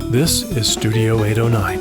This is Studio 809.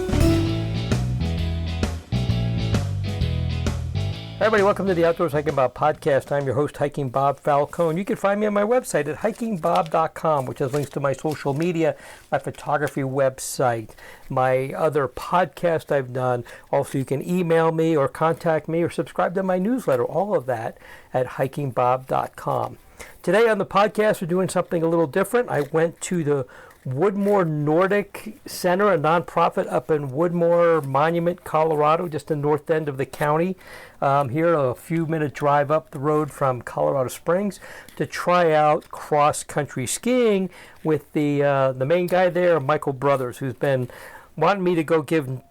Hi everybody, welcome to the Outdoors Hiking Bob podcast. I'm your host, Hiking Bob Falcone. You can find me on my website at hikingbob.com, which has links to my social media, my photography website, my other podcast I've done. Also, you can email me or contact me or subscribe to my newsletter, all of that at hikingbob.com. Today on the podcast, we're doing something a little different. I went to the Woodmoor Nordic Center, a nonprofit up in Woodmoor Monument, Colorado, just the north end of the county. Here, a few-minute drive up the road from Colorado Springs to try out cross-country skiing with the main guy there, Michael Brothers, who's been wanting me to go give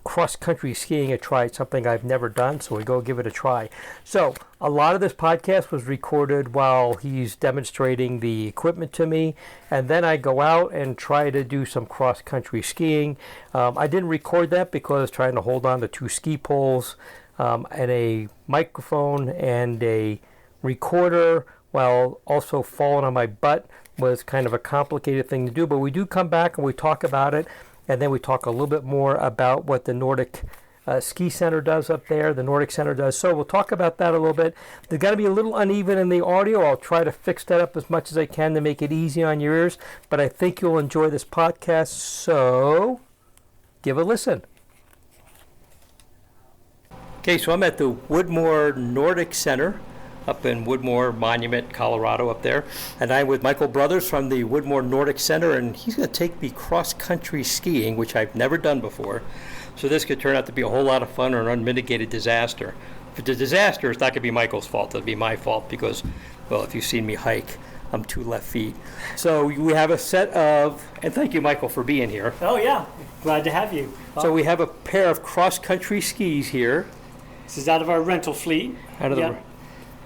cross-country skiing a try. It's something I've never done, so we go give it a try. So a lot of this podcast was recorded while he's demonstrating the equipment to me, and then I go out and try to do some cross-country skiing. I didn't record that because I was trying to hold on to two ski poles and a microphone and a recorder while also falling on my butt was kind of a complicated thing to do, but we do come back and we talk about it. And then we talk a little bit more about what the Nordic Ski Center does up there, the Nordic Center does. So we'll talk about that a little bit. There's got to be a little uneven in the audio. I'll try to fix that up as much as I can to make it easy on your ears. But I think you'll enjoy this podcast, so give a listen. Okay, so I'm at the Woodmoor Nordic Center up in Woodmoor Monument, Colorado, up there. And I'm with Michael Brothers from the Woodmoor Nordic Center, and he's going to take me cross-country skiing, which I've never done before. So this could turn out to be a whole lot of fun or an unmitigated disaster. If it's a disaster, it's not going to be Michael's fault. It'll be my fault because, well, if you've seen me hike, I'm 2 left feet. So we have a set of, and thank you, Michael, for being here. Oh, yeah. Glad to have you. So we have a pair of cross-country skis here. This is out of our rental fleet. Out of the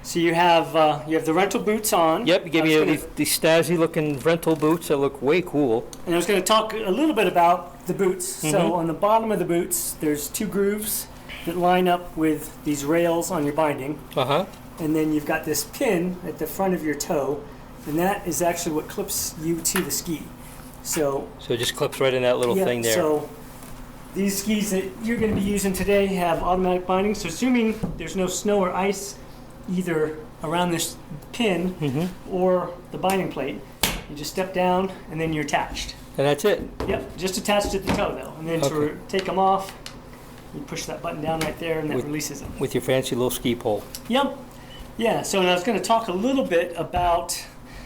So you have the rental boots on. Yep, you gave me these Stasi-looking rental boots that look way cool. And I was going to talk a little bit about the boots. Mm-hmm. So on the bottom of the boots, there's 2 grooves that line up with these rails on your binding. Uh-huh. And then you've got this pin at the front of your toe, and that is actually what clips you to the ski. So it just clips right in that little thing there. So these skis that you're going to be using today have automatic bindings. So assuming there's no snow or ice either around this pin or the binding plate, you just step down and then you're attached. And that's it? Yep, just attached at the toe though. And then to take them off, you push that button down right there and that releases them. With your fancy little ski pole. Yep. Yeah, so I was going to talk a little bit about,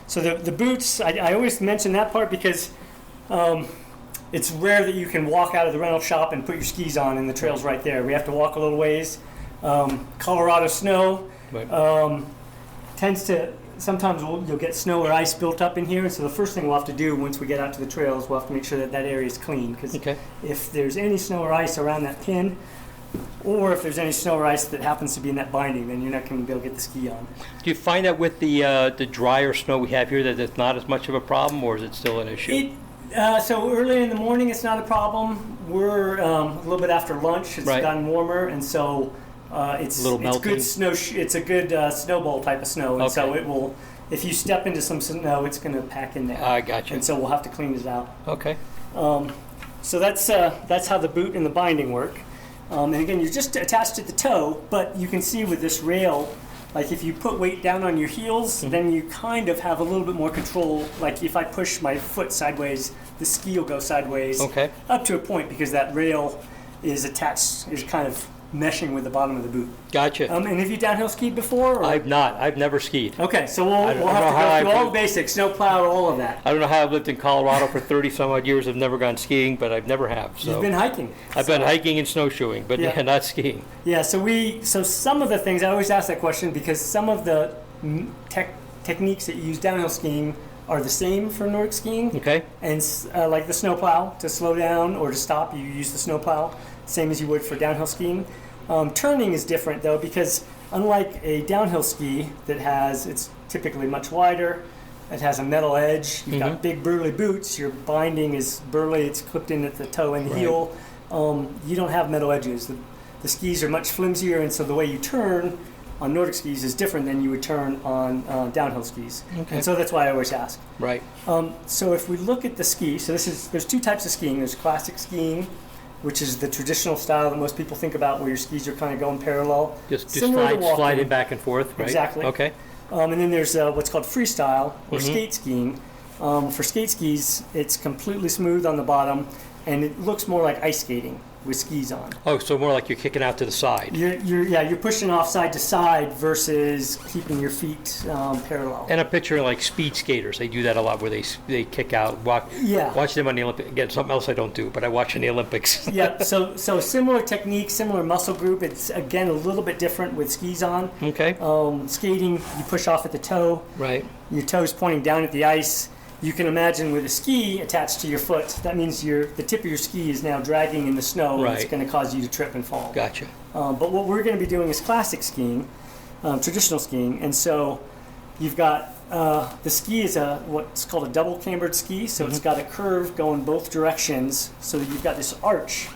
so the boots, I always mention that part because it's rare that you can walk out of the rental shop and put your skis on and the trail's right there. We have to walk a little ways. Colorado snow. Right. Tends to, sometimes you'll get snow or ice built up in here, and so the first thing we'll have to do once we get out to the trails, we'll have to make sure that that area is clean, because if there's any snow or ice around that pin, or if there's any snow or ice that happens to be in that binding, then you're not going to be able to get the ski on. Do you find that with the drier snow we have here that it's not as much of a problem, or is it still an issue? So early in the morning it's not a problem. We're a little bit after lunch, it's gotten warmer, and so it's good snow. It's a good snowball type of snow, and so it will. If you step into some snow, it's going to pack in there. I gotcha. And so we'll have to clean it out. Okay. So that's how the boot and the binding work. And again, you're just attached at the toe, but you can see with this rail, like if you put weight down on your heels, then you kind of have a little bit more control. Like if I push my foot sideways, the ski will go sideways. Okay. Up to a point because that rail is attached, is kind of meshing with the bottom of the boot. Gotcha. And have you downhill skied before? Or? I've not. I've never skied. Okay, so we'll have to go through all the basics, snow plow, all of that. I don't know how I've lived in Colorado for 30 some odd years. I've never gone skiing, but I've never have. So you've been hiking. I've been hiking and snowshoeing, but not skiing. Yeah, so some of the things, I always ask that question because some of the techniques that you use downhill skiing are the same for Nordic skiing. Okay. And like the snow plow, to slow down or to stop, you use the snow plow, same as you would for downhill skiing. Turning is different though because unlike a downhill ski it's typically much wider, it has a metal edge, you've got big burly boots, your binding is burly, it's clipped in at the toe and the heel. You don't have metal edges. The skis are much flimsier, and so the way you turn on Nordic skis is different than you would turn on downhill skis. Okay. And so that's why I always ask. Right. So if we look at the ski, so there's two types of skiing. There's classic skiing, which is the traditional style that most people think about, where your skis are kind of going parallel. Just Similar to walking. sliding back and forth, right? Exactly. Okay. And then there's what's called freestyle, or skate skiing. For skate skis, it's completely smooth on the bottom, and it looks more like ice skating with skis on. Oh, so more like you're kicking out to the side. You're pushing off side to side versus keeping your feet parallel. And I'm picturing like speed skaters. They do that a lot, where they kick out. Watch them on the Olympics. Again, something else I don't do, but I watch in the Olympics. Yeah. So similar technique, similar muscle group. It's again a little bit different with skis on. Okay. Skating, you push off at the toe. Right. Your toe's pointing down at the ice. You can imagine with a ski attached to your foot, that means the tip of your ski is now dragging in the snow, Right. and it's going to cause you to trip and fall. Gotcha. But what we're going to be doing is classic skiing, traditional skiing, and so you've got the ski is what's called a double cambered ski, so it's got a curve going both directions, so that you've got this arch,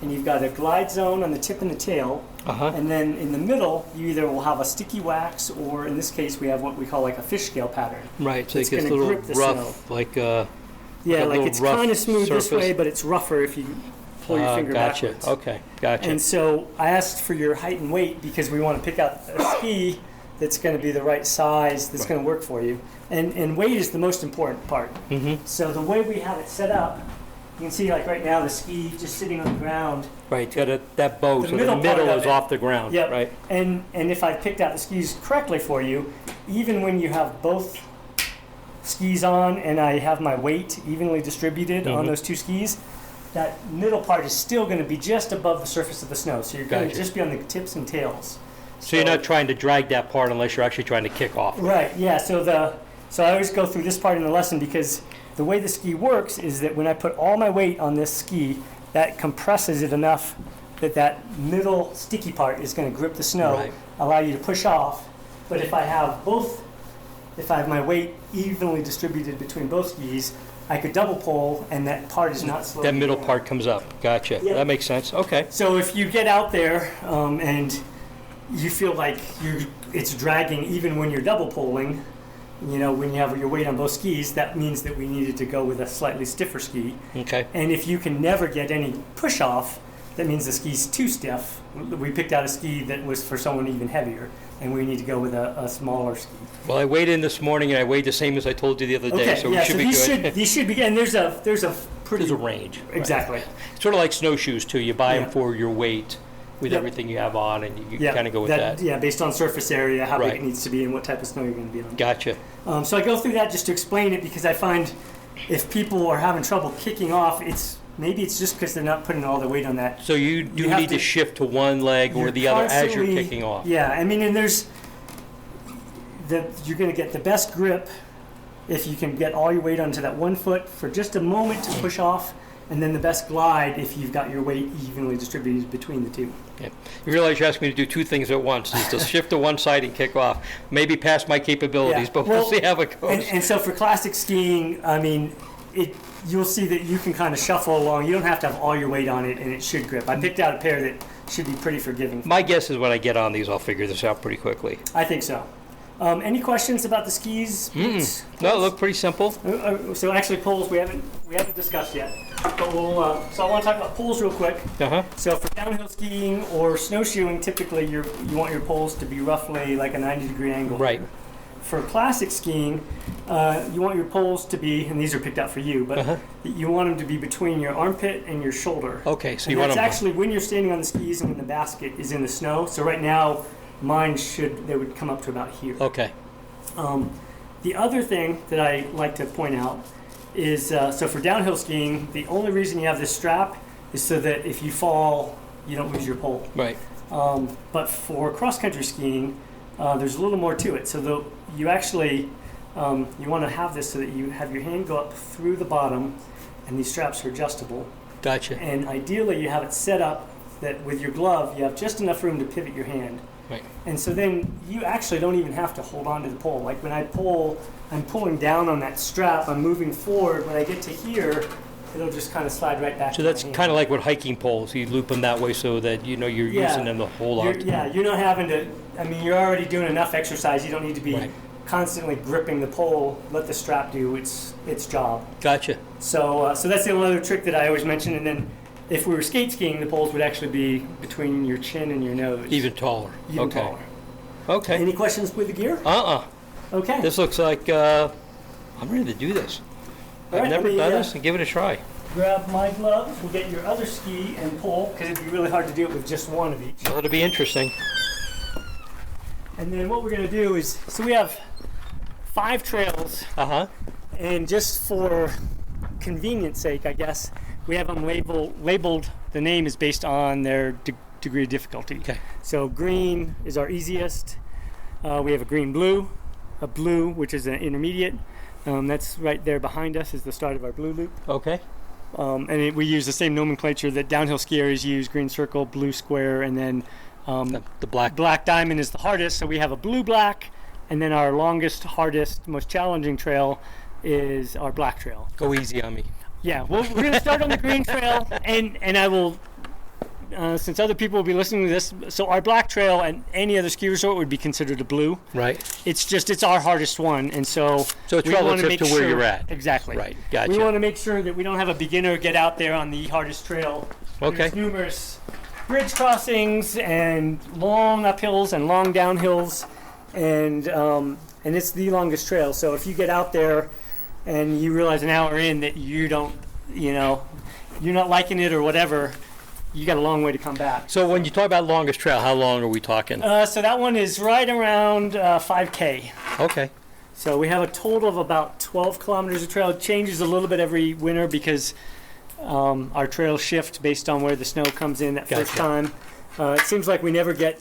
and you've got a glide zone on the tip and the tail, and then in the middle you either will have a sticky wax, or in this case we have what we call like a fish scale pattern. Right. So It's it gets a gonna little grip the rough, snow. like Yeah, a like little it's rough kind of smooth this surface. way, but it's rougher if you pull your finger gotcha. backwards. Okay. Gotcha. And so I asked for your height and weight because we want to pick out a ski that's going to be the right size, that's going to work for you. And weight is the most important part. So the way we have it set up, you can see like right now the ski just sitting on the ground. Right. It's got that bow, so the middle part middle of is it. off the ground. Yep. Right. And if I picked out the skis correctly for you, even when you have both skis on and I have my weight evenly distributed on those two skis, that middle part is still going to be just above the surface of the snow. So you're going Gotcha. to just be on the tips and tails. So you're not trying to drag that part unless you're actually trying to kick off. Right, yeah. So I always go through this part in the lesson because the way the ski works is that when I put all my weight on this ski, that compresses it enough that middle sticky part is going to grip the snow, Right. allow you to push off. But if I have my weight evenly distributed between both skis, I could double pull and that part is not slowing That middle down. part comes up. Gotcha. Yep. That makes sense. Okay. So if you get out there and you feel like it's dragging even when you're double pulling, when you have your weight on both skis, that means that we needed to go with a slightly stiffer ski. Okay. And if you can never get any push off, that means the ski's too stiff. We picked out a ski that was for someone even heavier, and we need to go with a smaller ski. Well, I weighed in this morning, and I weighed the same as I told you the other day, so we should be good. These should be, and there's a pretty... There's a range. Exactly. Right. Sort of like snowshoes, too. You buy Yeah. them for your weight with Yep. everything you have on, and you kind of go with that. Yeah, based on surface area, how big Right. it needs to be, and what type of snow you're going to be on. Gotcha. So I go through that just to explain it because I find if people are having trouble kicking off, maybe it's just because they're not putting all their weight on that. So you do have need to to- shift to one leg or You're the other as you're constantly- kicking off. Yeah, I mean, and you're going to get the best grip if you can get all your weight onto that one foot for just a moment to push off, and then the best glide if you've got your weight evenly distributed between the two. Yeah. You realize you're asking me to do two things at once, is to shift to one side and kick off. Maybe past my capabilities, Yeah. but we'll Well, see how it goes. And so for classic skiing, I mean, you'll see that you can kind of shuffle along. You don't have to have all your weight on it, and it should grip. I picked out a pair that should be pretty forgiving. My guess is when I get on these, I'll figure this out pretty quickly. I think so. Any questions about the skis? Boots, No, it looked pretty simple. So actually, poles we haven't discussed yet. But so I want to talk about poles real quick. Uh-huh. So for downhill skiing or snowshoeing, typically you want your poles to be roughly like a 90-degree angle. Right. For classic skiing, you want your poles to be, and these are picked out for you, but you want them to be between your armpit and your shoulder. Okay, so And you want that's them... actually when you're standing on the skis and when the basket is in the snow. So right now, they would come up to about here. Okay. The other thing that I like to point out is, so for downhill skiing, the only reason you have this strap is so that if you fall, you don't lose your pole. Right. But for cross-country skiing, there's a little more to it. So you actually, you want to have this so that you have your hand go up through the bottom, and these straps are adjustable. Gotcha. And ideally, you have it set up that with your glove, you have just enough room to pivot your hand. Right. And so then you actually don't even have to hold on to the pole. Like when I pull, I'm pulling down on that strap, I'm moving forward. When I get to here, it'll just kind of slide right back. So that's kind of like with hiking poles. You loop them that way so that you're using them the whole lot. You're not having to. I mean, you're already doing enough exercise. You don't need to be constantly gripping the pole. Let the strap do its job. Gotcha. So that's the only other trick that I always mention. And then if we were skate skiing, the poles would actually be between your chin and your nose. Even taller. Even taller. Okay. Any questions with the gear? Okay. This looks like I'm ready to do this. I've never done this, and give it a try. Grab my gloves. We'll get your other ski and pole, because it'd be really hard to do it with just one of each. So it'll be interesting. And then what we're going to do is, so we have 5 trails. And just for convenience sake, I guess, we have them labeled. The name is based on their degree of difficulty. Okay. So green is our easiest. We have a green-blue, a blue, which is an intermediate. That's right there behind us is the start of our blue loop. Okay. We use the same nomenclature that downhill skiers use: green circle, blue square, and then the black. Black diamond is the hardest. So we have a blue-black, and then our longest, hardest, most challenging trail is our black trail. Go easy on me. Yeah, well, we're going to start on the green trail, and I will, since other people will be listening to this, so our black trail and any other ski resort would be considered a blue. Right. It's our hardest one, and so it's relative to where you're at. Exactly. Right, gotcha. We want to make sure that we don't have a beginner get out there on the hardest trail. Okay. There's numerous bridge crossings and long uphills and long downhills, and it's the longest trail. So if you get out there and you realize an hour in that you don't, you're not liking it or whatever, you got a long way to come back. So when you talk about longest trail, how long are we talking? So that one is right around 5K. Okay. So we have a total of about 12 kilometers of trail. It changes a little bit every winter because our trails shift based on where the snow comes in that first time. It seems like we never get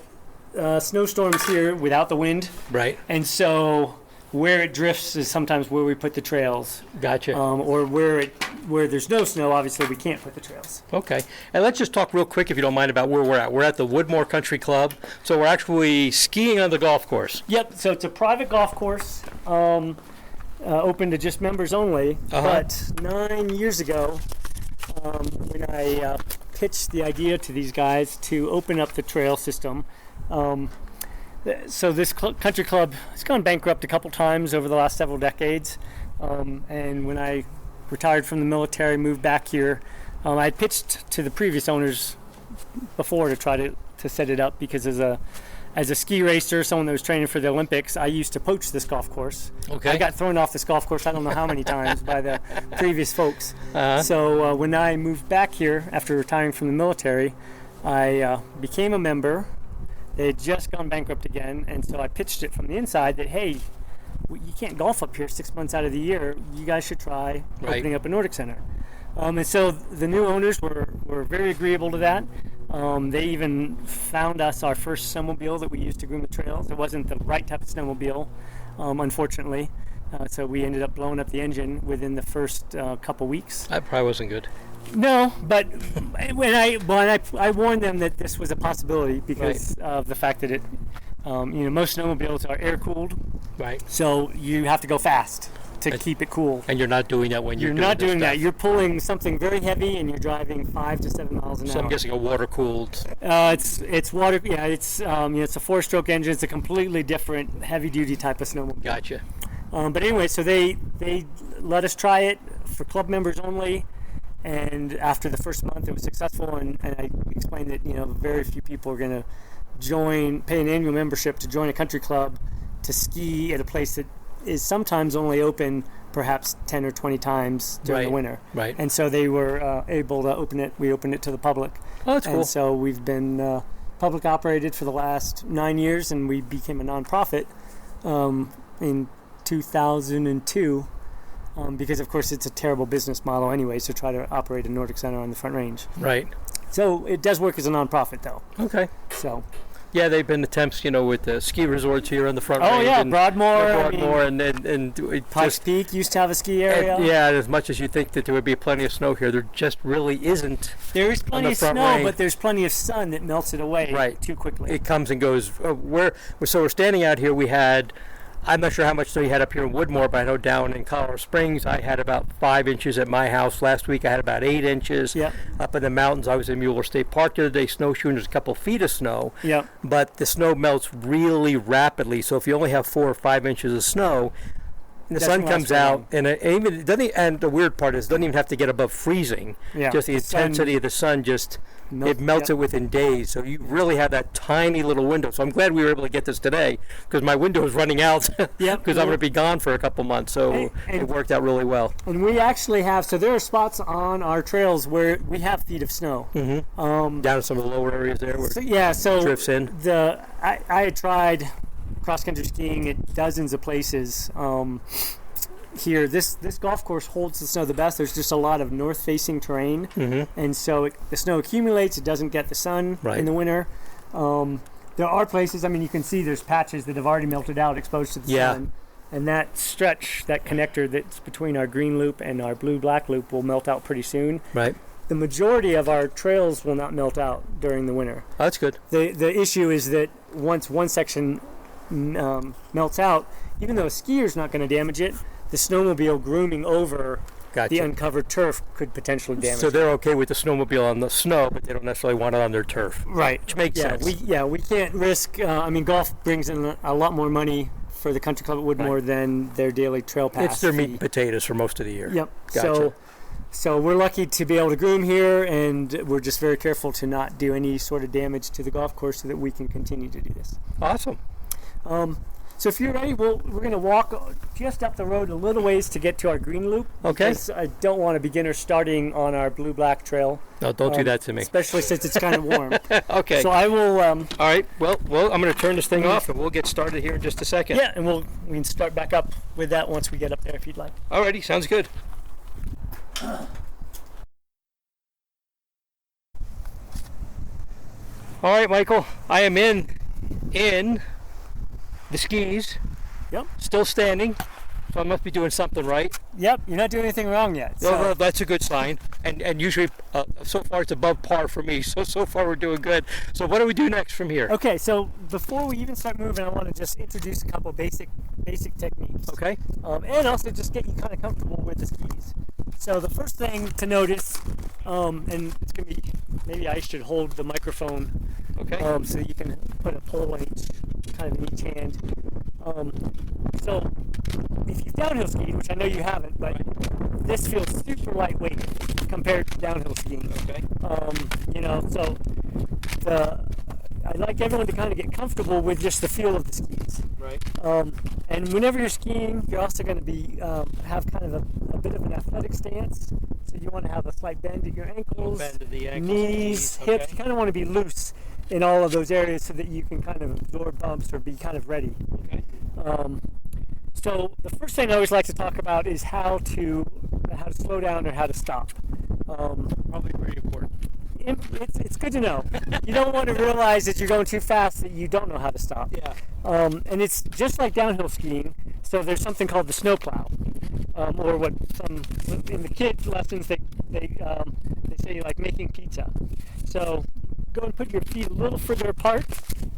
snowstorms here without the wind. Right. And so where it drifts is sometimes where we put the trails. Gotcha. Or where there's no snow, obviously we can't put the trails. Okay. And let's just talk real quick, if you don't mind, about where we're at. We're at the Woodmoor Country Club, so we're actually skiing on the golf course. Yep. So it's a private golf course, open to just members only. But 9 years ago, when I pitched the idea to these guys to open up the trail system, so this country club has gone bankrupt a couple times over the last several decades. And when I retired from the military, moved back here, I pitched to the previous owners before to try to set it up, because as a ski racer, someone that was training for the Olympics, I used to poach this golf course. Okay. I got thrown off this golf course I don't know how many times by the previous folks. So when I moved back here after retiring from the military, I became a member. They had just gone bankrupt again, and so I pitched it from the inside that, hey, you can't golf up here 6 months out of the year. You guys should try opening up a Nordic Center. And so the new owners were very agreeable to that. They even found us our first snowmobile that we used to groom the trails. It wasn't the right type of snowmobile, unfortunately. So we ended up blowing up the engine within the first couple weeks. That probably wasn't good. No, but when I warned them that this was a possibility because of the fact that most snowmobiles are air cooled. Right. So you have to go fast to keep it cool. And you're not doing that when you're not doing that. You're pulling something very heavy and you're driving 5 to 7 miles an hour. So I'm guessing a water cooled. It's water. Yeah, it's a 4-stroke engine. It's a completely different heavy duty type of snowmobile. Gotcha. But anyway, so they let us try it for club members only. And after the first month, it was successful, and I explained that very few people are going to pay an annual membership to join a country club to ski at a place that is sometimes only open perhaps 10 or 20 times during the winter. Right. And so they were able to open it. We opened it to the public. Oh, that's cool. And so we've been public operated for the last 9 years, and we became a nonprofit in 2002. Because, of course, it's a terrible business model anyway, to try to operate a Nordic Center on the Front Range. Right. So it does work as a nonprofit, though. Okay. So. Yeah, they've been attempts, with the ski resorts here on the Front Range. Oh, yeah, Broadmoor. And Pikes Peak used to have a ski area. And as much as you think that there would be plenty of snow here, there just really isn't. There is plenty of snow, but there's plenty of sun that melts it away too quickly. It comes and goes. So we're standing out here. We had I'm not sure how much snow you had up here in Woodmoor, but I know down in Colorado Springs I had about 5 inches at my house. Last week I had about 8 inches. Yep. Up in the mountains, I was in Mueller State Park the other day snowshoeing. There's a couple feet of snow. Yep. But the snow melts really rapidly. So if you only have 4 or 5 inches of snow, and the sun comes out, and it doesn't. And the weird part is, it doesn't even have to get above freezing. Yeah. Just the intensity of the sun it melts it within days. So you really have that tiny little window. So I'm glad we were able to get this today, because my window is running out. Because I'm going to be gone for a couple months. So it worked out really well. And we actually have, so there are spots on our trails where we have feet of snow. Mm-hmm. Down in some of the lower areas there where so it drifts in. I had tried cross-country skiing at dozens of places. Here, this golf course holds the snow the best. There's just a lot of north-facing terrain, and so the snow accumulates. It doesn't get the sun in the winter. There are places, I mean, you can see there's patches that have already melted out, exposed to the sun. And that stretch, that connector that's between our green loop and our blue-black loop will melt out pretty soon. Right. The majority of our trails will not melt out during the winter. Oh, that's good. The issue is that once one section melts out, even though a skier's not going to damage it, the snowmobile grooming over the uncovered turf could potentially damage it. So they're okay with the snowmobile on the snow, but they don't necessarily want it on their turf. Right. Which makes sense. We can't risk, golf brings in a lot more money for the country club at Woodmoor than their daily trail pass. It's their meat and potatoes for most of the year. Yep. Gotcha. So we're lucky to be able to groom here, and we're just very careful to not do any sort of damage to the golf course so that we can continue to do this. Awesome. So if you're ready, we're going to walk just up the road a little ways to get to our green loop. Okay. Because I don't want a beginner starting on our blue-black trail. No, don't do that to me. Especially since it's kind of warm. Okay. So I will... All right. Well, I'm going to turn this thing off, and we'll get started here in just a second. Yeah, and we can start back up with that once we get up there if you'd like. All righty. Sounds good. All right, Michael. I am in the skis. Yep. Still standing, so I must be doing something right. Yep, you're not doing anything wrong yet. So. No, that's a good sign. And usually, so far it's above par for me. So far we're doing good. So what do we do next from here? Okay, so before we even start moving, I want to just introduce a couple basic techniques. Okay. And also just get you kind of comfortable with the skis. So the first thing to notice, and it's going to be, maybe I should hold the microphone. Okay. So you can put a pole in each hand. So if you've downhill skied, which I know you haven't, but this feels super lightweight compared to downhill skiing. Okay. So I'd like everyone to kind of get comfortable with just the feel of the skis. Right. And whenever you're skiing, you're also going to be have kind of a bit of an athletic stance. So you want to have a slight bend at your ankles, bend at the ankles, knees, okay. hips. You kind of want to be loose in all of those areas so that you can kind of absorb bumps or be kind of ready. Okay. So the first thing I always like to talk about is how to slow down or how to stop. Probably pretty important. It's good to know. You don't want to realize that you're going too fast that you don't know how to stop. Yeah. And it's just like downhill skiing. So there's something called the snowplow, or what some in the kids' lessons they say like making pizza. So go and put your feet a little further apart.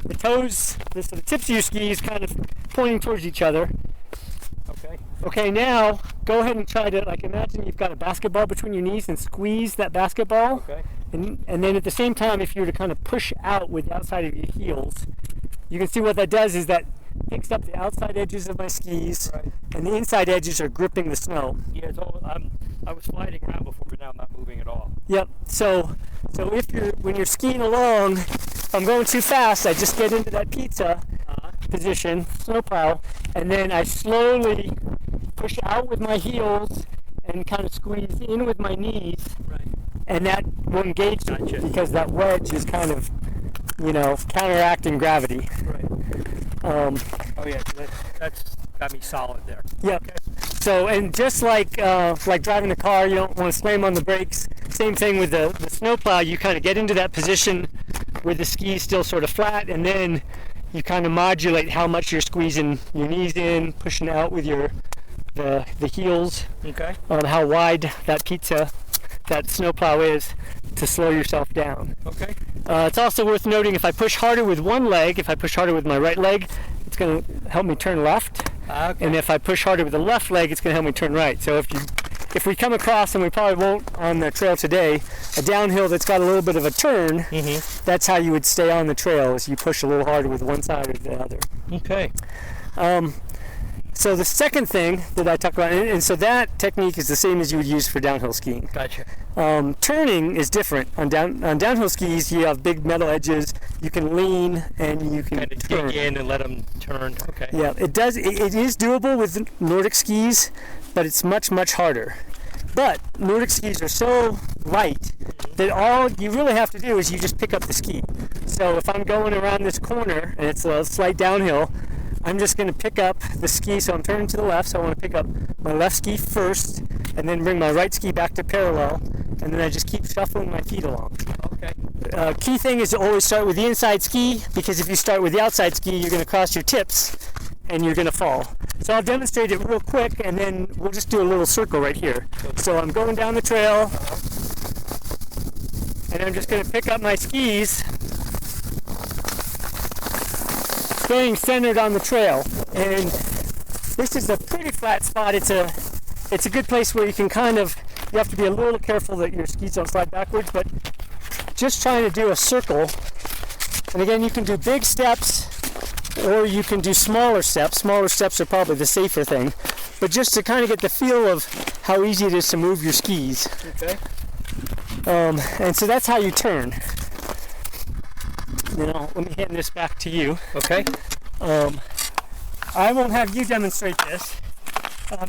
The toes, the tips of your skis, kind of pointing towards each other. Okay. Okay, now go ahead and try to imagine you've got a basketball between your knees and squeeze that basketball. Okay. And then at the same time, if you were to kind of push out with the outside of your heels, you can see what that does is that picks up the outside edges of my skis, and the inside edges are gripping the snow. Yeah, I was sliding around before, but now I'm not moving at all. Yep. So when you're skiing along, if I'm going too fast, I just get into that pizza position, snowplow, and then I slowly push out with my heels and kind of squeeze in with my knees. Right. And that will engage because that wedge is kind of, counteracting gravity. Right. That's got me solid there. Yeah. Okay. So, and just like driving a car, you don't want to slam on the brakes. Same thing with the snowplow. You kind of get into that position with the skis still sort of flat, and then you kind of modulate how much you're squeezing your knees in, pushing out with the heels. Okay. How wide that snowplow is to slow yourself down. Okay. It's also worth noting if I push harder with one leg, if I push harder with my right leg, it's going to help me turn left. Okay. And if I push harder with the left leg, it's going to help me turn right. So if we come across, and we probably won't on the trail today, a downhill that's got a little bit of a turn, that's how you would stay on the trail, is you push a little harder with one side or the other. Okay. So the second thing that I talk about, and so that technique is the same as you would use for downhill skiing. Gotcha. Turning is different. On downhill skis, you have big metal edges. You can lean and you can Kind of turn. dig in and let them turn. Okay. Yeah, it does. It is doable with Nordic skis, but it's much, much harder. But Nordic skis are so light that all you really have to do is you just pick up the ski. So if I'm going around this corner and it's a slight downhill, I'm just going to pick up the ski. So I'm turning to the left, so I want to pick up my left ski first and then bring my right ski back to parallel, and then I just keep shuffling my feet along. Okay. Key thing is to always start with the inside ski, because if you start with the outside ski, you're going to cross your tips and you're going to fall. So I'll demonstrate it real quick, and then we'll just do a little circle right here. So I'm going down the trail, and I'm just going to pick up my skis, staying centered on the trail. And this is a pretty flat spot. It's a good place where you can you have to be a little careful that your skis don't slide backwards, but just trying to do a circle. And again, you can do big steps or you can do smaller steps. Smaller steps are probably the safer thing, but just to kind of get the feel of how easy it is to move your skis. Okay. And so that's how you turn. Now, let me hand this back to you. Okay. I won't have you demonstrate this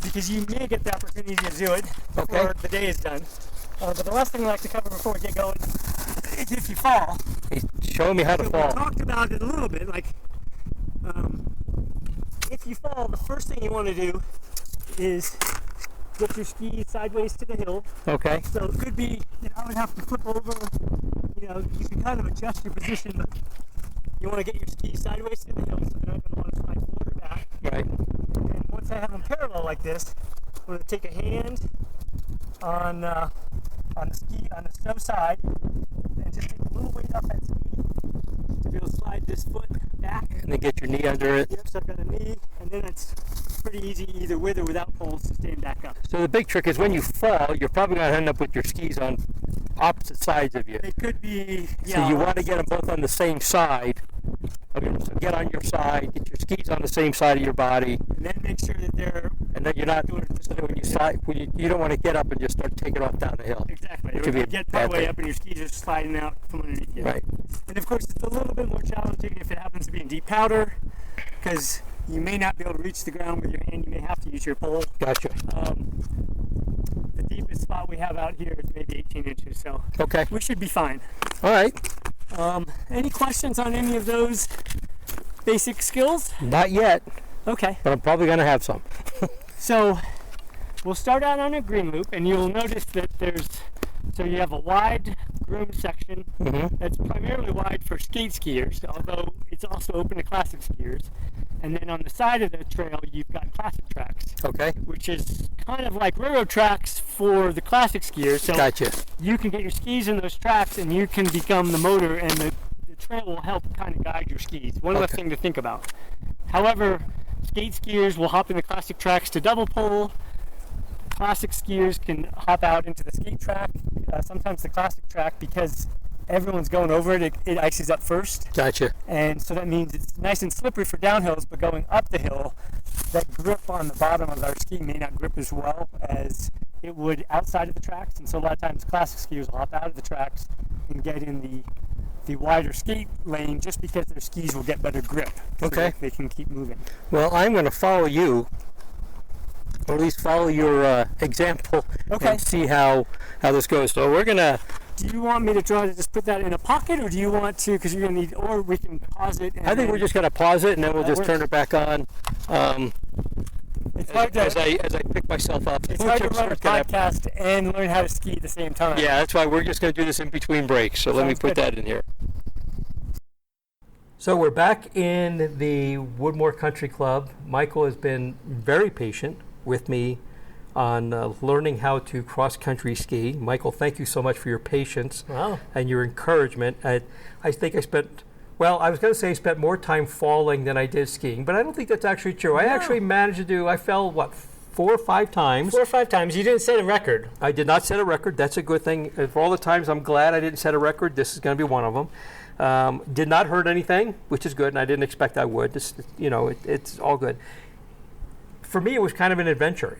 because you may get the opportunity to do it before the day is done. But the last thing I like to cover before we get going is if you fall. He's showing me how to So fall. we talked about it a little bit. Like, if you fall, the first thing you want to do is get your skis sideways to the hill. Okay. So it could be, I would have to flip over. You can kind of adjust your position, but you want to get your skis sideways to the hill, so they're not going to want to slide forward or back. Right. And once I have them parallel like this, I'm going to take a hand on the ski, on the snow side, and just take a little weight off that ski to be able to slide this foot back. And then get your knee under it. Yep, so I've got a knee, and then it's pretty easy either with or without poles to stand back up. So the big trick is when you fall, you're probably going to end up with your skis on opposite sides of you. It could be, So you want to get them both on the same side. Okay, so get on your side, get your skis on the same side of your body, and then make sure that they're, and then you're not doing it just when you slide. You don't want to get up and just start taking off down the hill. exactly, It could be you a get bad partway thing. up and your skis are sliding out from underneath you. Right. And of course, it's a little bit more challenging if it happens to be in deep powder, because you may not be able to reach the ground with your hand. You may have to use your pole. Gotcha. The deepest spot we have out here is maybe 18 inches, so Okay. we should be fine. All right. Any questions on any of those basic skills? Not yet, Okay, but I'm probably going to have some. so we'll start out on a green loop, and you'll notice that you have a wide groomed section that's primarily wide for skate skiers, although it's also open to classic skiers. And then on the side of the trail, you've got classic tracks, Okay. which is kind of like railroad tracks for the classic skiers. So Gotcha. you can get your skis in those tracks, and you can become the motor, and the trail will help kind of guide your skis. One less thing to think about. However, skate skiers will hop in the classic tracks to double pole. Classic skiers can hop out into the skate track. Sometimes the classic track, because everyone's going over it, it ices up first. Gotcha. And so that means it's nice and slippery for downhills, but going up the hill, that grip on the bottom of our ski may not grip as well as it would outside of the tracks. And so a lot of times classic skiers will hop out of the tracks and get in the wider skate lane, just because their skis will get better grip. So Okay. they can keep moving. Well, I'm going to follow you, or at least follow your example, Okay. and see how this goes. So we're going to... Do you want me to try to just put that in a pocket, or do you want to, because you're going to need, or we can pause it? And I think we're just going to pause it, and then we'll That just works. turn it back on It's hard to, as I pick myself up. it's hard to run a podcast and learn how to ski at the same time. Yeah, that's why we're just going to do this in between breaks. So let me Sounds put good. that in here. So we're back in the Woodmoor Country Club. Michael has been very patient with me on learning how to cross-country ski. Michael, thank you so much for your patience Wow. and your encouragement. I think I spent Well, I was going to say I spent more time falling than I did skiing, but I don't think that's actually true. I actually managed to do, I fell, 4 or 5 times. 4 or 5 times. You didn't set a record. I did not set a record. That's a good thing. For all the times I'm glad I didn't set a record, this is going to be one of them. Did not hurt anything, which is good, and I didn't expect I would. This, it's all good. For me, it was kind of an adventure.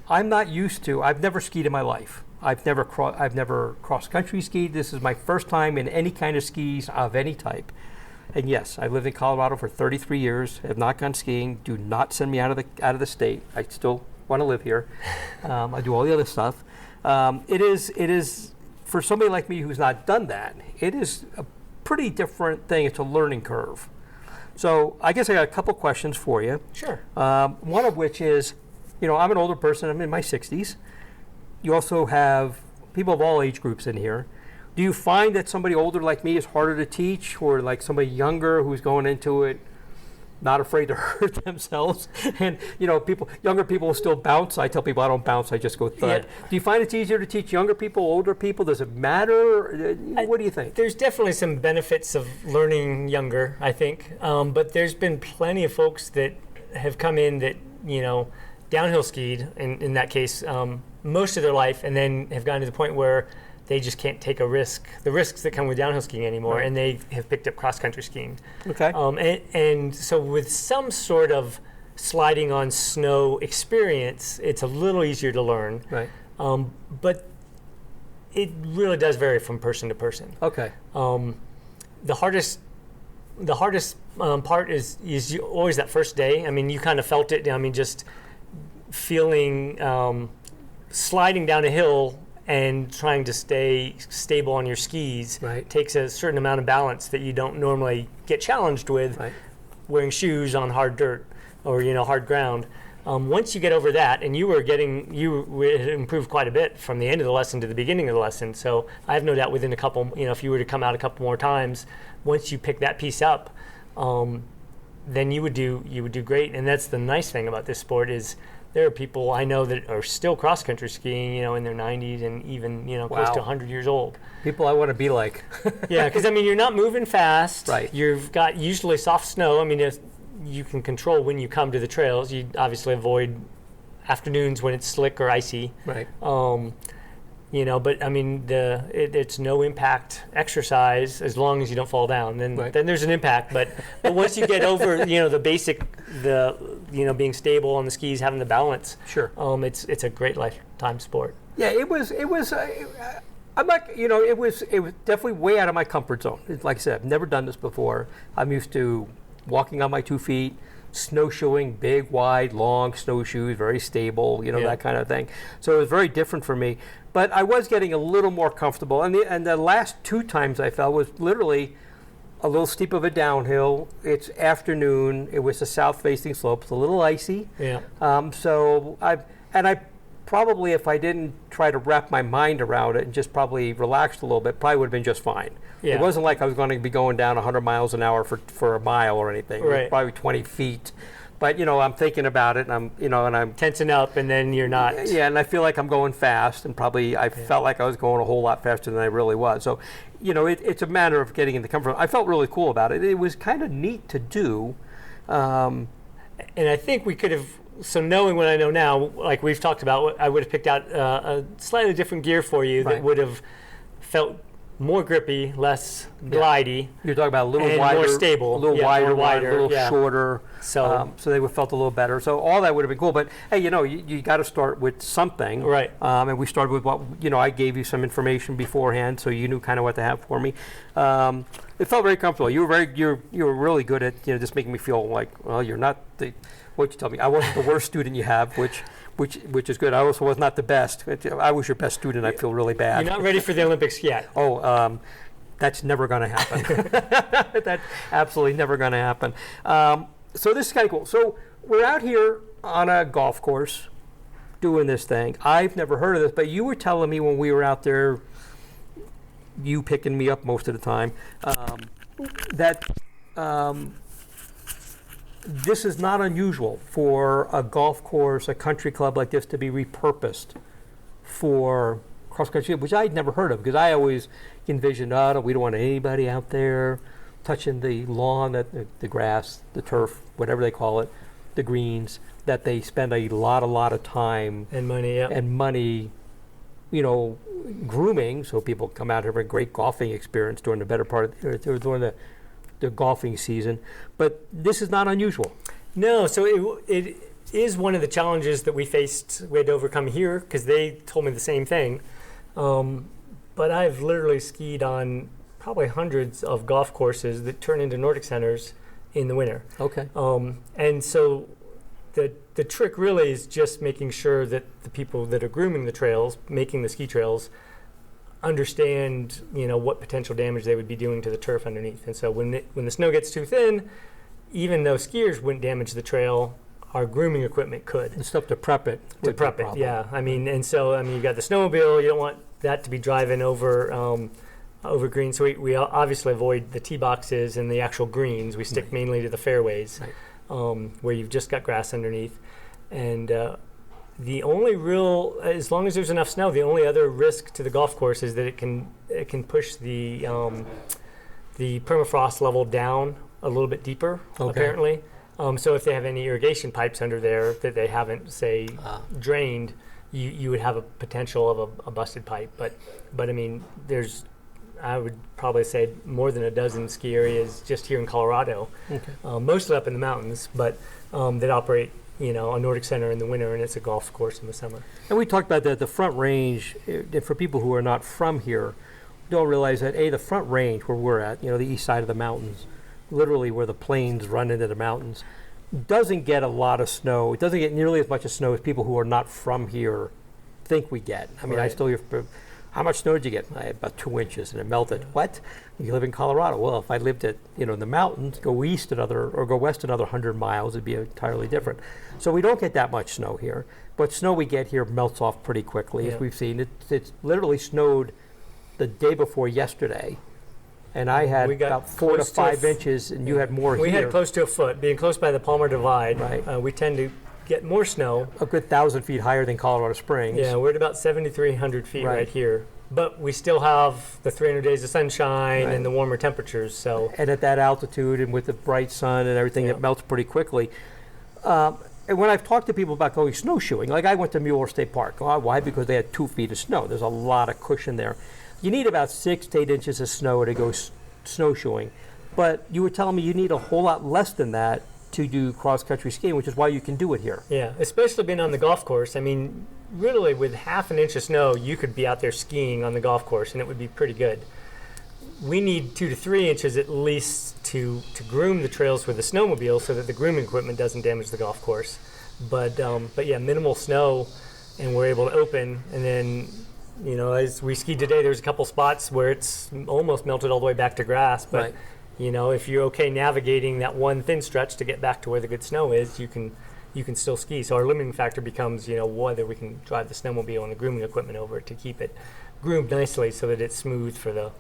I'm not used to, I've never skied in my life. I've never cross-country skied. This is my first time in any kind of skis of any type. And yes, I've lived in Colorado for 33 years, have not gone skiing. Do not send me out of the state. I still want to live here. I do all the other stuff. It is, for somebody like me who's not done that, it is a pretty different thing. It's a learning curve. So I guess I got a couple questions for you. Sure. One of which is, I'm an older person. I'm in my 60s. You also have people of all age groups in here. Do you find that somebody older like me is harder to teach, or like somebody younger who's going into it not afraid to hurt themselves? And younger people will still bounce. I tell people I don't bounce, I just go thud. Yeah. Do you find it's easier to teach younger people, older people? Does it matter? What do you think? There's definitely some benefits of learning younger, I think. But there's been plenty of folks that have come in that, downhill skied, in that case, most of their life, and then have gotten to the point where they just can't take the risks that come with downhill skiing anymore, right. And they have picked up cross-country skiing. Okay. And so with some sort of sliding on snow experience, it's a little easier to learn. Right. But it really does vary from person to person. Okay. The hardest part is always that first day. I mean, you kind of felt it. I mean, just feeling sliding down a hill and trying to stay stable on your skis, right. Takes a certain amount of balance that you don't normally get challenged with, right. Wearing shoes on hard dirt or hard ground. Once you get over that, and you had improved quite a bit from the end of the lesson to the beginning of the lesson. So I have no doubt within a couple, if you were to come out a couple more times, once you pick that piece up, then you would do great. And that's the nice thing about this sport is there are people I know that are still cross-country skiing, in their 90s and even, close to 100 years old. People I want to be like. Yeah, because, you're not moving fast. Right. You've got usually soft snow. You can control when you come to the trails. You obviously avoid afternoons when it's slick or icy. Right. But it's no impact exercise as long as you don't fall down. Then there's an impact. But once you get over, the basic, being stable on the skis, having the balance. Sure. It's a great lifetime sport. Yeah, it was. I'm like, it was definitely way out of my comfort zone. Like I said, I've never done this before. I'm used to walking on my 2 feet, snowshoeing, big, wide, long snowshoes, very stable, that kind of thing. So it was very different for me. But I was getting a little more comfortable. And the last 2 times I fell was literally a little steep of a downhill. It's afternoon. It was a south-facing slope. It's a little icy. Yeah. So I probably, if I didn't try to wrap my mind around it and just probably relaxed a little bit, probably would have been just fine. Yeah. It wasn't like I was going to be going down 100 miles an hour for a mile or anything. Right. It was probably 20 feet. But, I'm thinking about it, and I'm tensing up, and then you're not. Yeah, and I feel like I'm going fast, and probably I felt like I was going a whole lot faster than I really was. So, it's a matter of getting in the comfort. I felt really cool about it. It was kind of neat to do. And I think we could have, so knowing what I know now, like we've talked about, I would have picked out a slightly different gear for you that would have felt more grippy, less glidey. You're talking about a little and wider, more stable, a little wider, a little shorter. So they would felt a little better. So all that would have been cool. But hey, you got to start with something, right? And we started with what I gave you some information beforehand, so you knew kind of what to have for me. It felt very comfortable. You were really good at just making me feel like, well, you're not what you tell me. I wasn't the worst student you have, which is good. I also was not the best. I was your best student. I feel really bad. You're not ready for the Olympics yet. Oh, that's never going to happen. That's absolutely never going to happen. So this is kind of cool. So we're out here on a golf course doing this thing. I've never heard of this, but you were telling me when we were out there, you picking me up most of the time, that this is not unusual for a golf course, a country club like this to be repurposed for cross-country, which I'd never heard of, because I always envisioned, we don't want anybody out there touching the lawn, the grass, the turf, whatever they call it, the greens, that they spend a lot of time And money, grooming, so people come out here for a great golfing experience during the better part of during the golfing season. But this is not unusual. No, so it is one of the challenges that we had to overcome here, because they told me the same thing. But I've literally skied on probably hundreds of golf courses that turn into Nordic centers in the winter. Okay. And so the trick really is just making sure that the people that are grooming the trails, making the ski trails, understand, what potential damage they would be doing to the turf underneath. And so when the snow gets too thin, even though skiers wouldn't damage the trail, our grooming equipment could. The stuff to prep it. To prep it, yeah. You've got the snowmobile. You don't want that to be driving over greens. So we obviously avoid the tee boxes and the actual greens. We stick mainly to the fairways, where you've just got grass underneath. And the only as long as there's enough snow, the only other risk to the golf course is that it can push the permafrost level down a little bit deeper, apparently. So if they have any irrigation pipes under there that they haven't, say, drained, you would have a potential of a busted pipe. But I would probably say more than a dozen ski areas just here in Colorado, mostly up in the mountains, but that operate, a Nordic center in the winter, and it's a golf course in the summer. And we talked about the front range. For people who are not from here, don't realize that the front range where we're at, the east side of the mountains, literally where the plains run into the mountains, doesn't get a lot of snow. It doesn't get nearly as much of snow as people who are not from here think we get. I still hear, how much snow did you get? I had about 2 inches and it melted. What? You live in Colorado. Well, if I lived at, in the mountains, go west another 100 miles, it'd be entirely different. So we don't get that much snow here, but snow we get here melts off pretty quickly, as we've seen. It's literally snowed the day before yesterday. And I had about 4 to 5 inches, and you had more here. We had close to a foot. Being close by the Palmer Divide, we tend to get more snow. A good 1,000 feet higher than Colorado Springs. Yeah, we're at about 7,300 feet right here. But we still have the 300 days of sunshine and the warmer temperatures. And at that altitude and with the bright sun and everything, it melts pretty quickly. And when I've talked to people about going snowshoeing, like I went to Mueller State Park. Why? Because they had 2 feet of snow. There's a lot of cushion there. You need about 6 to 8 inches of snow to go snowshoeing. But you were telling me you need a whole lot less than that to do cross-country skiing, which is why you can do it here. Yeah, especially being on the golf course. Really, with half an inch of snow, you could be out there skiing on the golf course, and it would be pretty good. We need 2 to 3 inches at least to groom the trails with the snowmobile so that the grooming equipment doesn't damage the golf course. But yeah, minimal snow, and we're able to open. And then, as we skied today, there's a couple spots where it's almost melted all the way back to grass. But if you're okay navigating that one thin stretch to get back to where the good snow is, you can still ski. So our limiting factor becomes, whether we can drive the snowmobile and the grooming equipment over to keep it groomed nicely so that it's smooth for the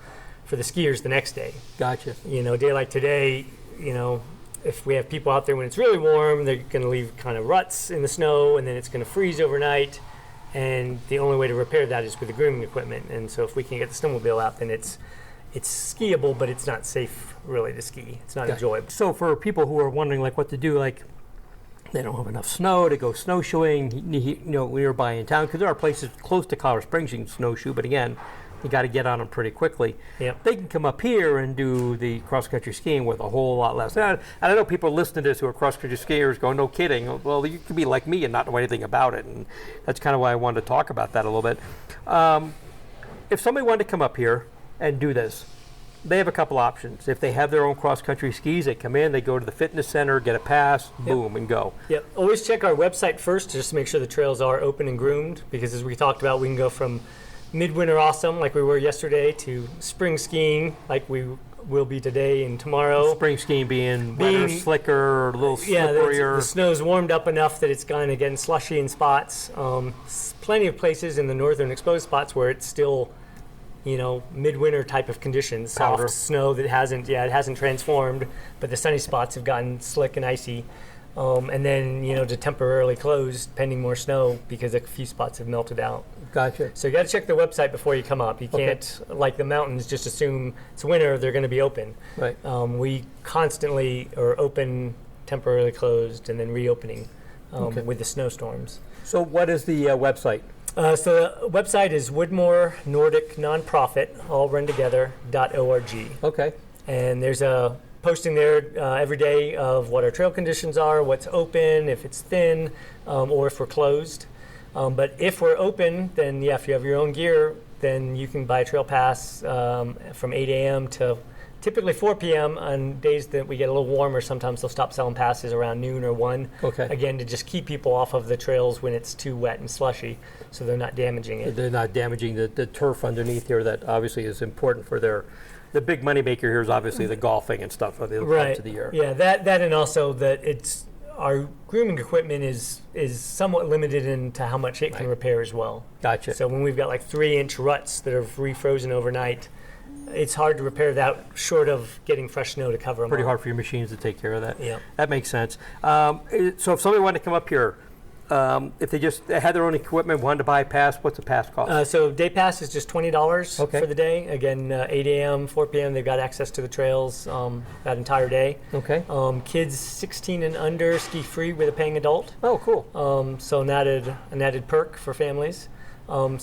skiers the next day. Gotcha. A day like today, if we have people out there when it's really warm, they're going to leave kind of ruts in the snow, and then it's going to freeze overnight. And the only way to repair that is with the grooming equipment. And so if we can get the snowmobile out, then it's skiable, but it's not safe really to ski. It's not enjoyable. So for people who are wondering what to do, they don't have enough snow to go snowshoeing, nearby in town, because there are places close to Colorado Springs you can snowshoe, but again, you got to get on them pretty quickly. Yep. They can come up here and do the cross-country skiing with a whole lot less. And I know people listening to this who are cross-country skiers going, no kidding. Well, you could be like me and not know anything about it, and that's kind of why I wanted to talk about that a little bit. If somebody wanted to come up here and do this, they have a couple options. If they have their own cross-country skis, they come in, they go to the fitness center, get a pass, boom, and go. Yep. Always check our website first just to make sure the trails are open and groomed, because as we talked about, we can go from midwinter awesome, like we were yesterday, to spring skiing, like we will be today and tomorrow. Spring skiing being wetter, slicker, a little slipperier. The snow's warmed up enough that it's kind of getting slushy in spots. Plenty of places in the northern exposed spots where it's still, midwinter type of conditions. Powder. Soft snow that hasn't transformed, but the sunny spots have gotten slick and icy. And then, to temporarily close pending more snow because a few spots have melted out. Gotcha. So you got to check the website before you come up. You can't, like the mountains, just assume it's winter, they're going to be open. Right. We constantly are open, temporarily closed, and then reopening with the snowstorms. So what is the website? So the website is Woodmoor Nordic Nonprofit, all run together, .org. Okay. And there's a posting there every day of what our trail conditions are, what's open, if it's thin, or if we're closed. But if we're open, then if you have your own gear, then you can buy a trail pass from 8 a.m. to typically 4 p.m. on days that we get a little warmer. Sometimes they'll stop selling passes around noon or 1. Okay. Again, to just keep people off of the trails when it's too wet and slushy, so they're not damaging it. They're not damaging the turf underneath here that obviously is important for the big money maker here is obviously the golfing and stuff for the other parts of the year. Yeah, that and also that it's our grooming equipment is somewhat limited into how much it can repair as well. Gotcha. So when we've got like 3-inch ruts that are refrozen overnight, it's hard to repair that short of getting fresh snow to cover them. Pretty up. hard for your machines to take care of that. Yeah. That makes sense. So if somebody wanted to come up here, if they just had their own equipment, wanted to buy a pass, what's the pass cost? So day pass is just $20 Okay. for the day. Again, 8 a.m., 4 p.m. They've got access to the trails that entire day. Okay. Kids 16 and under ski free with a paying adult. Oh, cool. So an added perk for families. And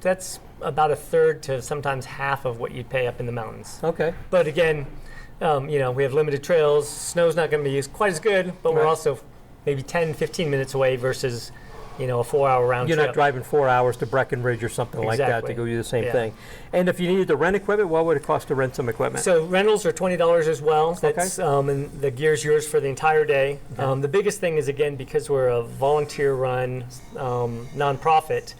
that's about a third to sometimes half of what you'd pay up in the mountains. Okay. But again, we have limited trails. Snow's not going to be quite as good, but we're Right. also maybe 10, 15 minutes away versus, a 4-hour round You're trip. not driving 4 hours to Breckenridge or something like that to Exactly. go do the same Yeah. thing. And if you needed to rent equipment, what would it cost to rent some equipment? So rentals are $20 as well. That's and the gear's yours for the entire day. The biggest thing is, again, because we're a volunteer-run nonprofit,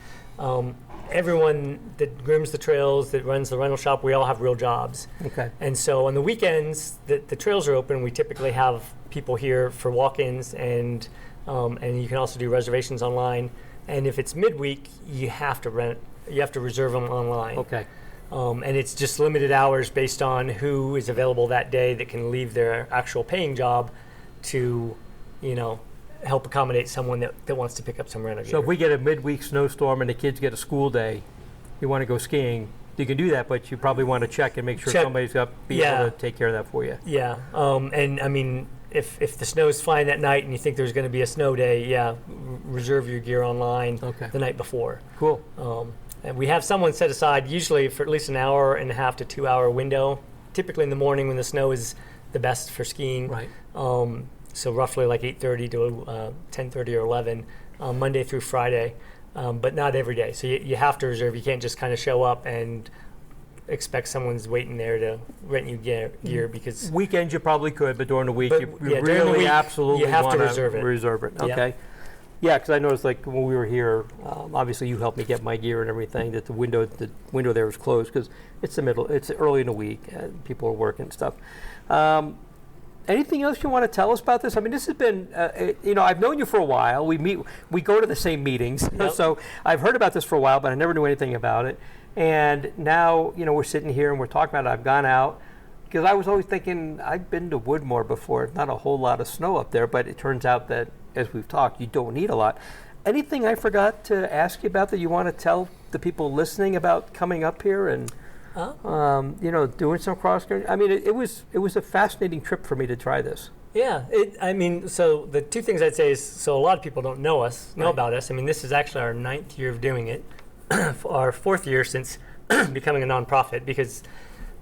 everyone that grooms the trails, that runs the rental shop, we all have real jobs. Okay. And so on the weekends that the trails are open, we typically have people here for walk-ins, and you can also do reservations online. And if it's midweek, you have to reserve them online. Okay. And it's just limited hours based on who is available that day that can leave their actual paying job to, help accommodate someone that wants to pick up some rental gear. So if we get a midweek snowstorm and the kids get a school day, you want to go skiing, you can do that, but you probably want to check and make sure somebody's got be able to take care of that for you. Yeah. And I mean, if the snow's fine that night and you think there's going to be a snow day, reserve your gear online the night before. Cool. And we have someone set aside usually for at least an hour and a half to 2 hour window, typically in the morning when the snow is the best for skiing. Right. So roughly like 8:30 to 10:30 or 11, Monday through Friday, but not every day. So you have to reserve. You can't just kind of show up and expect someone's waiting there to rent you gear because weekends you probably could, but during the week you during really the week, absolutely you have want to reserve it. Reserve it. Yeah. Okay. Yeah, because I noticed like when we were here, obviously you helped me get my gear and everything. That the window there was closed because it's early in the week and people are working and stuff. Anything else you want to tell us about this? I mean, this has been, I've known you for a while. We go to the same meetings, Yep. so I've heard about this for a while, but I never knew anything about it. And now, we're sitting here and we're talking about it. I've gone out because I was always thinking I've been to Woodmoor before. Not a whole lot of snow up there, but it turns out that as we've talked, you don't need a lot. Anything I forgot to ask you about that you want to tell the people listening about coming up here and? Doing some cross-country. I mean, it was a fascinating trip for me to try this. Yeah, so the two things I'd say is, so a lot of people don't know about us. I mean, this is actually our 9th year of doing it, our 4th year since becoming a nonprofit, because,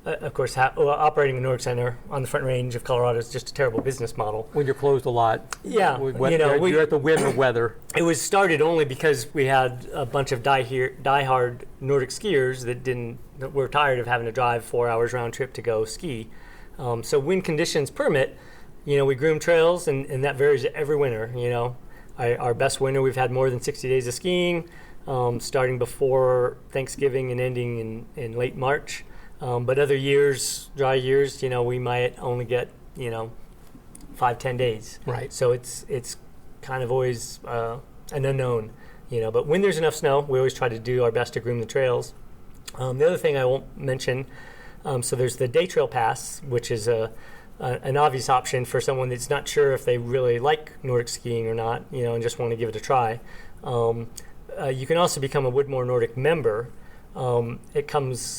of course, operating a Nordic Center on the Front Range of Colorado is just a terrible business model. When you're closed a lot. Yeah, you're at the whim of weather. It was started only because we had a bunch of diehard Nordic skiers that were tired of having to drive 4 hours round trip to go ski. So when conditions permit, we groom trails, and that varies every winter. Our best winter, we've had more than 60 days of skiing, starting before Thanksgiving and ending in late March. But other years, dry years, we might only get, 5-10 days. Right. So it's kind of always an unknown, But when there's enough snow, we always try to do our best to groom the trails. The other thing I won't mention, so there's the day trail pass, which is an obvious option for someone that's not sure if they really like Nordic skiing or not, and just want to give it a try. you can also become a Woodmoor Nordic member. So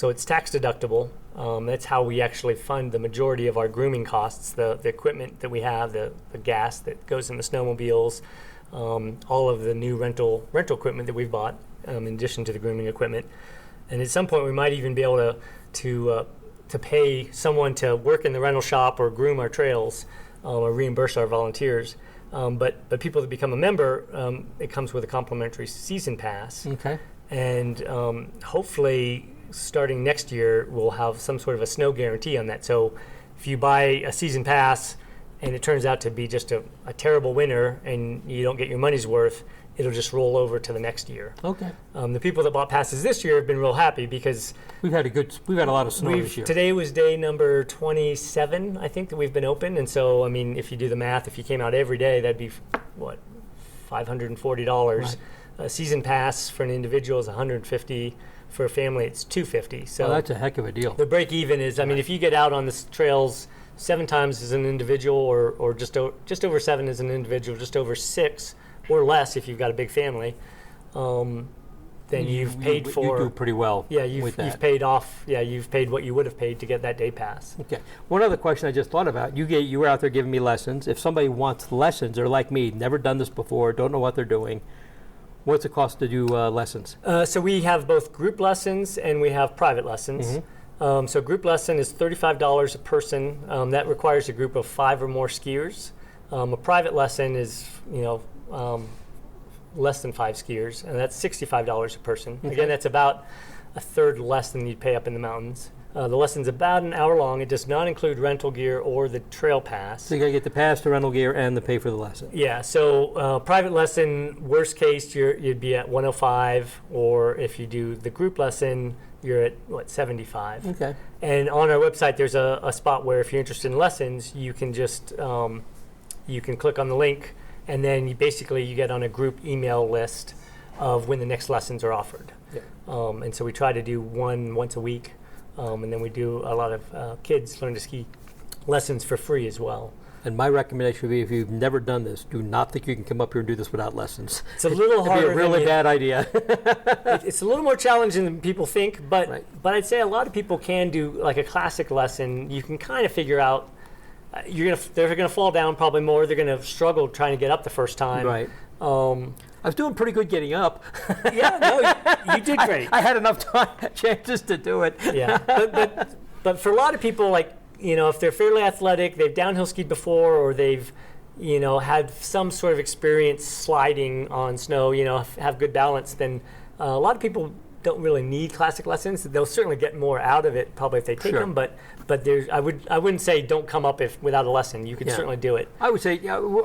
it's tax deductible. That's how we actually fund the majority of our grooming costs, the equipment that we have, the gas that goes in the snowmobiles, all of the new rental equipment that we've bought, in addition to the grooming equipment. And at some point we might even be able to pay someone to work in the rental shop or groom our trails, or reimburse our volunteers. But people that become a member, it comes with a complimentary season pass. Okay. And hopefully starting next year, we'll have some sort of a snow guarantee on that. So if you buy a season pass and it turns out to be just a terrible winter and you don't get your money's worth, it'll just roll over to the next year. Okay. The people that bought passes this year have been real happy because We've had a lot of snow this year. today was day number 27, I think, that we've been open. And so, I mean, if you do the math, if you came out every day, that'd be, what, $540. Right. A season pass for an individual is $150. For a family, it's $250. So that's a heck of a deal. the break even is, I mean, if you get out on the trails 7 times as an individual, or just over 7 as an individual, just over 6 or less if you've got a big family, then you've paid for. You do pretty well. Yeah, with that. you've paid off. Yeah, you've paid what you would have paid to get that day pass. Okay. One other question I just thought about. You were out there giving me lessons. If somebody wants lessons, they're like me, never done this before, don't know what they're doing. What's the cost to do lessons? So we have both group lessons and we have private lessons. Mm-hmm. So group lesson is $35 a person. That requires a group of 5 or more skiers. A private lesson is, less than 5 skiers, and that's $65 a person. Okay. Again, that's about a third less than you'd pay up in the mountains. The lesson's about an hour long. It does not include rental gear or the trail pass. So you got to get the pass, the rental gear, and the pay for the lesson. Yeah, so private lesson, worst case, you'd be at 105, or if you do the group lesson, you're at, 75. Okay. And on our website, there's a spot where if you're interested in lessons, you can just, you can click on the link, and then you get on a group email list of when the next lessons are offered. Yeah. And so we try to do one once a week. And then we do a lot of kids learn to ski lessons for free as well. And my recommendation would be, if you've never done this, do not think you can come up here and do this without lessons. It's a little harder. It'd be a really bad idea. It's a little more challenging than people think, but Right. but I'd say a lot of people can do like a classic lesson. You can kind of figure out they're gonna fall down probably more. They're gonna struggle trying to get up the first time. Right. I was doing pretty good getting up. Yeah, no, you did great. I had enough chances to do it. Yeah, but for a lot of people, like, if they're fairly athletic, they've downhill skied before, or they've, had some sort of experience sliding on snow, have good balance, then a lot of people don't really need classic lessons. They'll certainly get more out of it probably if they take Sure. them, but I wouldn't say don't come up without a lesson. You could Yeah. certainly do it. I would say,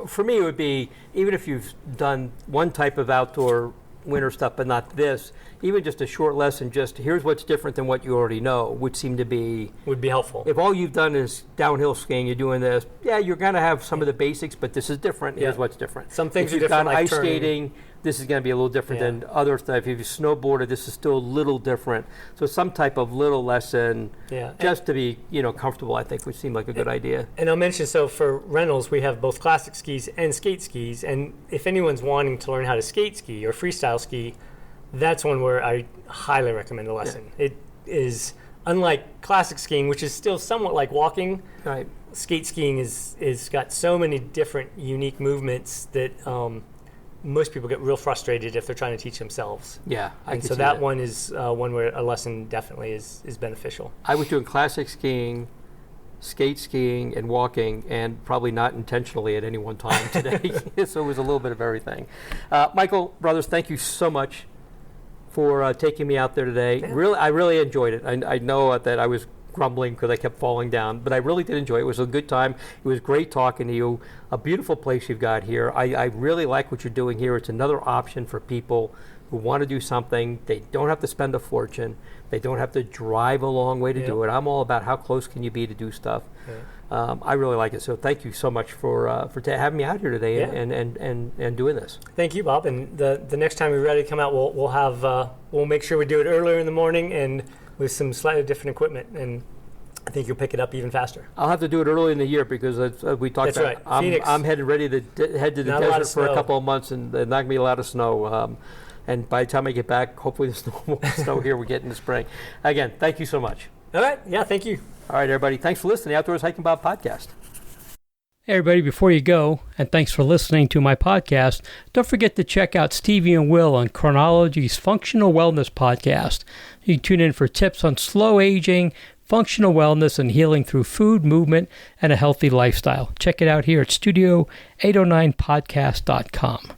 for me, it would be, even if you've done one type of outdoor winter stuff, but not this, even just a short lesson, just here's what's different than what you already know, would seem to be, Would be helpful. if all you've done is downhill skiing, you're doing this, yeah, you're going to have some of the basics, but this is different. Here's Yeah. what's different. Some things if are you've different, done like ice turning. skating, this is going to be a little different Yeah. than other stuff. If you snowboarded, this is still a little different. So some type of little lesson, Yeah. just to be, comfortable, I think would seem like a good idea. And I'll mention, so for rentals, we have both classic skis and skate skis. And if anyone's wanting to learn how to skate ski or freestyle ski, that's one where I highly recommend a lesson. It is, unlike classic skiing, which is still somewhat like walking, Right. skate skiing is got so many different unique movements that most people get real frustrated if they're trying to teach themselves. Yeah, I And can so see that one is one where a lesson definitely is beneficial. I was doing classic skiing, skate skiing, and walking, and probably not intentionally at any one time today. So it was a little bit of everything. Michael Brothers, thank you so much for taking me out there today. Yeah. I really enjoyed it. I know that I was grumbling because I kept falling down, but I really did enjoy it. It was a good time. It was great talking to you. A beautiful place you've got here. I really like what you're doing here. It's another option for people who want to do something. They don't have to spend a fortune. They don't have to drive a long way to do it. I'm all about how close can you be to do stuff. Yeah. I really like it. So thank you so much for having me out here today Yeah. and doing this. Thank you, Bob. And the next time we're ready to come out, we'll make sure we do it earlier in the morning and with some slightly different equipment, and I think you'll pick it up even faster. I'll have to do it early in the year because as we talked That's about, right. Phoenix, I'm headed ready to head to the not a lot desert of for a snow. couple of months, and there's not going to be a lot of snow. And by the time I get back, hopefully there's no more snow here. We're getting the spring. Again, thank you so much. All right. Yeah, thank you. All right, everybody. Thanks for listening to the Outdoors Hiking Bob podcast. Hey everybody, before you go, and thanks for listening to my podcast, don't forget to check out Stevie and Will on Chronology's Functional Wellness Podcast. You can tune in for tips on slow aging, functional wellness, and healing through food, movement, and a healthy lifestyle. Check it out here at studio809podcast.com.